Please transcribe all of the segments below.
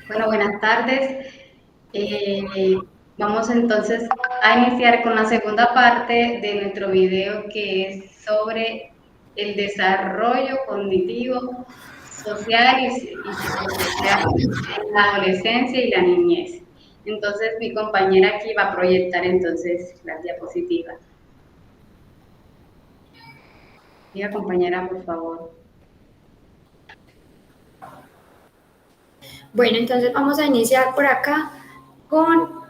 Bueno, buenas tardes. Vamos entonces a iniciar con la segunda parte de nuestro video que es sobre el desarrollo cognitivo, social y psicosocial en la adolescencia y la niñez. Entonces mi compañera aquí va a proyectar entonces las diapositivas. Diga compañera, por favor. Bueno, entonces vamos a iniciar por acá con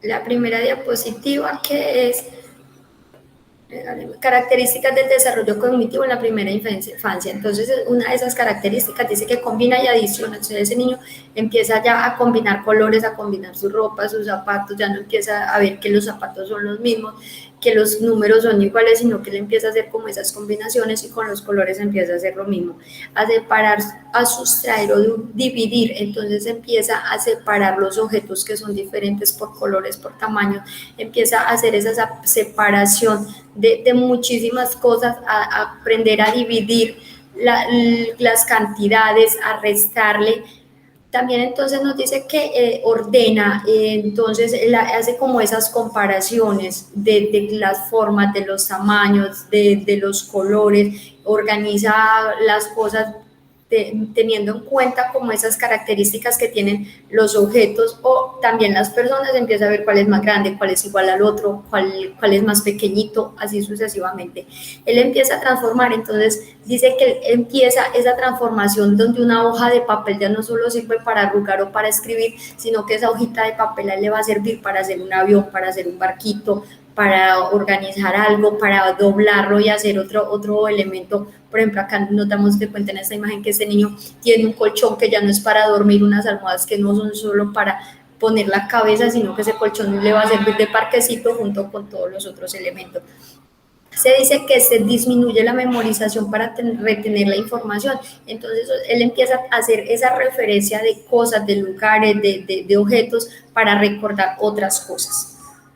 la primera diapositiva que es características del desarrollo cognitivo en la primera infancia. Entonces, una de esas características dice que combina y adiciona. Entonces, ese niño empieza ya a combinar colores, a combinar su ropa, sus zapatos, ya no empieza a ver que los zapatos son los mismos, que los números son iguales, sino que él empieza a hacer como esas combinaciones y con los colores empieza a hacer lo mismo, a separar, a sustraer o dividir. Entonces empieza a separar los objetos que son diferentes por colores, por tamaño, empieza a hacer esa separación de muchísimas cosas, a aprender a dividir las cantidades, a restarle. También entonces nos dice que ordena, entonces él hace como esas comparaciones de las formas, de los tamaños, de los colores, organiza las cosas teniendo en cuenta como esas características que tienen los objetos o también las personas, empieza a ver cuál es más grande, cuál es igual al otro, cuál es más pequeñito, así sucesivamente. Él empieza a transformar, entonces dice que empieza esa transformación donde una hoja de papel ya no solo sirve para arrugar o para escribir, sino que esa hojita de papel le va a servir para hacer un avión, para hacer un barquito, para organizar algo, para doblarlo y hacer otro elemento. Por ejemplo, acá nos damos de cuenta en esta imagen que este niño tiene un colchón que ya no es para dormir, unas almohadas que no son solo para poner la cabeza, sino que ese colchón le va a servir de parquecito junto con todos los otros elementos. Se dice que se disminuye la memorización para retener la información. Entonces él empieza a hacer esa referencia de cosas, de lugares, de objetos para recordar otras cosas.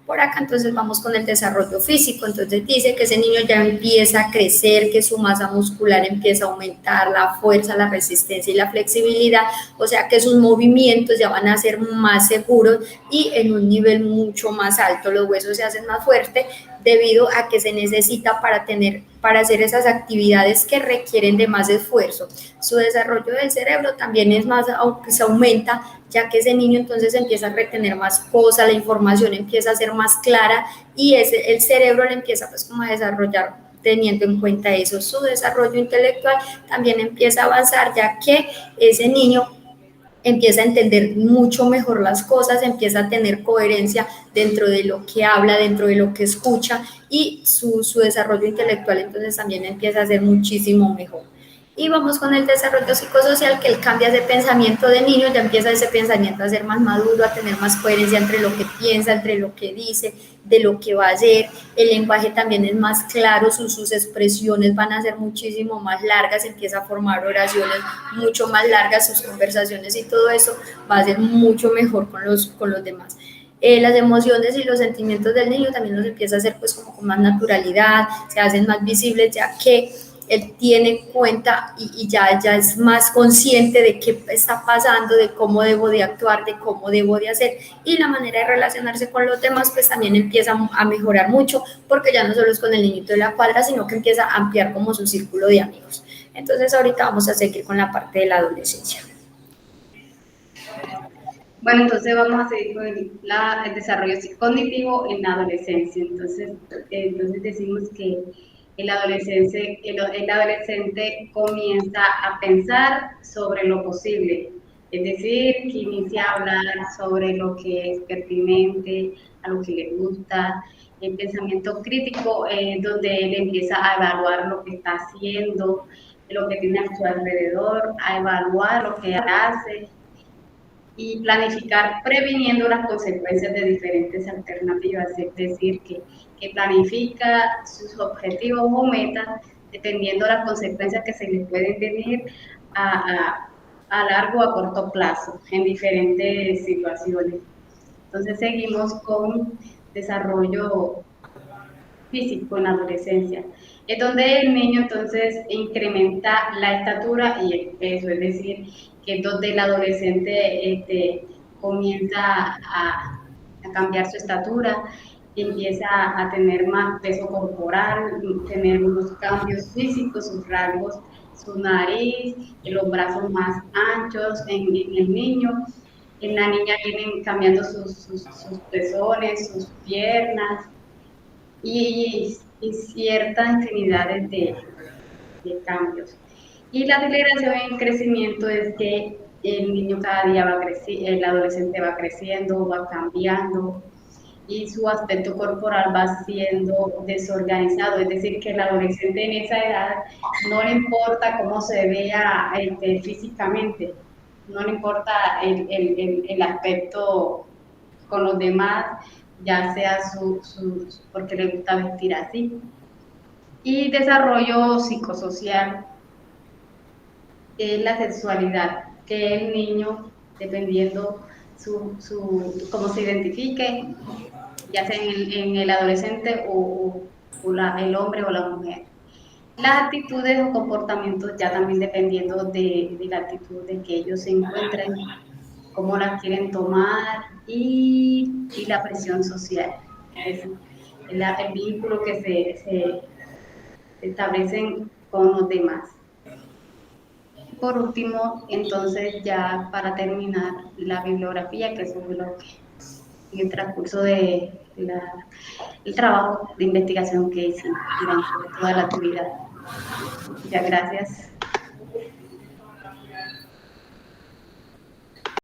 Por acá entonces vamos con el desarrollo físico. Entonces dice que ese niño ya empieza a crecer, que su masa muscular empieza a aumentar, la fuerza, la resistencia y la flexibilidad, o sea que sus movimientos ya van a ser más seguros y en un nivel mucho más alto. Los huesos se hacen más fuertes debido a que se necesita para hacer esas actividades que requieren de más esfuerzo. Su desarrollo del cerebro también es más, aunque se aumenta, ya que ese niño entonces empieza a retener más cosas, la información empieza a ser más clara y el cerebro le empieza pues como a desarrollar teniendo en cuenta eso. Su desarrollo intelectual también empieza a avanzar, ya que ese niño empieza a entender mucho mejor las cosas, empieza a tener coherencia dentro de lo que habla, dentro de lo que escucha y su desarrollo intelectual entonces también empieza a ser muchísimo mejor. Y vamos con el desarrollo psicosocial, que él cambia ese pensamiento de niño, ya empieza ese pensamiento a ser más maduro, a tener más coherencia entre lo que piensa, entre lo que dice, de lo que va a hacer. El lenguaje también es más claro, sus expresiones van a ser muchísimo más largas, empieza a formar oraciones mucho más largas, sus conversaciones y todo eso va a ser mucho mejor con los demás. Las emociones y los sentimientos del niño también los empieza a hacer pues como con más naturalidad, se hacen más visibles, ya que él tiene cuenta ya es más consciente de qué está pasando, de cómo debo de actuar, de cómo debo de hacer, y la manera de relacionarse con los demás pues también empieza a mejorar mucho, porque ya no solo es con el niñito de la cuadra, sino que empieza a ampliar como su círculo de amigos. Entonces ahorita vamos a seguir con la parte de la adolescencia. Bueno, entonces vamos a seguir con el desarrollo cognitivo en la adolescencia. Entonces decimos que el adolescente comienza a pensar sobre lo posible, es decir, que inicia a hablar sobre lo que es pertinente, a lo que le gusta. El pensamiento crítico es donde él empieza a evaluar lo que está haciendo, lo que tiene a su alrededor, a evaluar lo que hace y planificar previniendo las consecuencias de diferentes alternativas, es decir, que planifica sus objetivos o metas dependiendo de las consecuencias que se le pueden venir a largo o a corto plazo en diferentes situaciones. Entonces seguimos con desarrollo físico en la adolescencia. Es donde el niño entonces incrementa la estatura y el peso, es decir, que es donde el adolescente comienza a cambiar su estatura, empieza a tener más peso corporal, tener unos cambios físicos, sus rasgos, su nariz, los brazos más anchos en el niño. En la niña vienen cambiando sus pezones, sus piernas y ciertas infinidades de cambios. Y la aceleración en crecimiento es que el niño cada día va creciendo, el adolescente va creciendo, va cambiando y su aspecto corporal va siendo desorganizado, es decir, que el adolescente en esa edad no le importa cómo se vea físicamente, no le importa el aspecto con los demás, ya sea porque le gusta vestir así. Y desarrollo psicosocial es la sexualidad, que el niño, dependiendo cómo se identifique, ya sea en el adolescente el hombre o la mujer. Las actitudes o comportamientos ya también dependiendo de la actitud de que ellos se encuentren, cómo las quieren tomar y la presión social, es decir, el vínculo que se establecen con los demás. Por último, entonces ya para terminar la bibliografía, que es un bloque en el transcurso de el trabajo de investigación que hicimos durante toda la actividad. Muchas gracias.